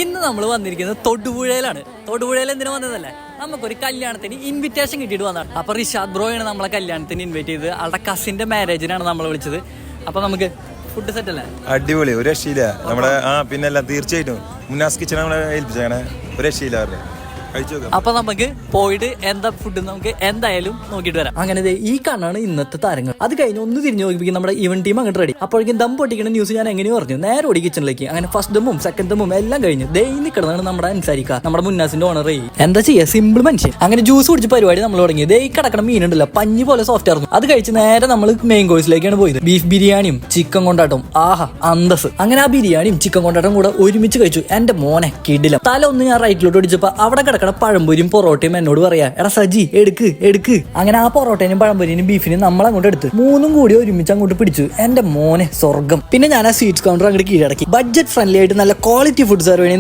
ഇന്ന് നമ്മൾ വന്നിരിക്കുന്നത് തൊടുപുഴയിലാണ്. തൊടുപുഴയിൽ എന്തിനു വന്നതല്ലേ, നമുക്കൊരു കല്യാണത്തിന് ഇൻവിറ്റേഷൻ കിട്ടിയിട്ട് വന്നതാണ്. അപ്പൊ റിഷാദ് ബ്രോയാണ് നമ്മളെ കല്യാണത്തിന് ഇൻവൈറ്റ് ചെയ്തത്. ആളുടെ കസിന്റെ മാരേജിനാണ് നമ്മളെ വിളിച്ചത്. അപ്പൊ നമുക്ക് ഫുഡ് സെറ്റ് അല്ലേ? അടിപൊളി, ഒരു രക്ഷയില്ല. നമ്മുടെ പിന്നെല്ലാം തീർച്ചയായിട്ടും മുന്നാസ് കിച്ചൺ നമ്മളെ ഏൽപ്പിച്ചാണ്, ഒരു രക്ഷയില്ല അവരുടെ. അപ്പൊ നമുക്ക് പോയിട്ട് എന്താ ഫുഡ് നമുക്ക് എന്തായാലും നോക്കിയിട്ട് വരാം. അങ്ങനെ ഈ കാണാണ് ഇന്നത്തെ താരങ്ങൾ. അത് കഴിഞ്ഞ് ഒന്ന് തിരിഞ്ഞു നോക്കിപ്പിക്കും നമ്മുടെ ഈവൻ ടീം അങ്ങോട്ട് റെഡി. അപ്പോഴേക്കും ദം പൊട്ടിക്കുന്ന ന്യൂസ് ഞാൻ എങ്ങനെയും പറഞ്ഞു നേരെ ഓടി കിച്ചണിലേക്ക്. അങ്ങനെ ഫസ്റ്റ് ദമ്മും സെക്കൻഡ് ദമ്മും എല്ലാം കഴിഞ്ഞ് നിൽക്കുന്നതാണ് നമ്മുടെ അൻസാരിക്ക, നമ്മുടെ മുന്നാസിന്റെ ഓണർ. എന്താ ചെയ്യാ, സിമ്പിൾ മനുഷ്യൻ. അങ്ങനെ ജ്യൂസ് കുടിച്ച് പരിപാടി നമ്മൾ തുടങ്ങി. ഈ കിടക്കണ മീനുണ്ടല്ലോ, പഞ്ഞി പോലെ സോഫ്റ്റ് ആയിരുന്നു. അത് കഴിച്ച് നേരെ നമ്മൾ മെയിൻ കോഴ്സിലേക്കാണ് പോയത്. ബീഫ് ബിരിയാണിയും ചിക്കൻ കൊണ്ടാട്ടവും. ആഹാ അന്തസ്. അങ്ങനെ ആ ബിരിയാണിയും ചിക്കൻ കൊണ്ടാട്ടം കൂടെ ഒരുമിച്ച് കഴിച്ചു. എന്റെ മോനെ കിടിലം. തല ഒന്ന് ഞാൻ റൈറ്റിലോട്ട് ഓടിച്ചപ്പോ അവിടെ കിടക്കണ പഴംപൊരിയും പൊറോട്ടയും എന്നോട് പറയാ, എടാ സജി എടുക്ക്. അങ്ങനെ ആ പൊറോട്ടയും പഴംപൊരിയും ബീഫിനും നമ്മൾ അങ്ങോട്ട് എടുത്ത് മൂന്നും കൂടി ഒരുമിച്ച് അങ്ങോട്ട് പിടിച്ചു. എന്റെ മോനെ സ്വർഗം. പിന്നെ ഞാൻ ആ സ്വീറ്റ്സ് കൗണ്ടർ അങ്ങോട്ട് കീഴടക്കി. ബഡ്ജറ്റ് ഫ്രണ്ട്ലി ആയിട്ട് നല്ല ക്വാളിറ്റി ഫുഡ് സെർവ്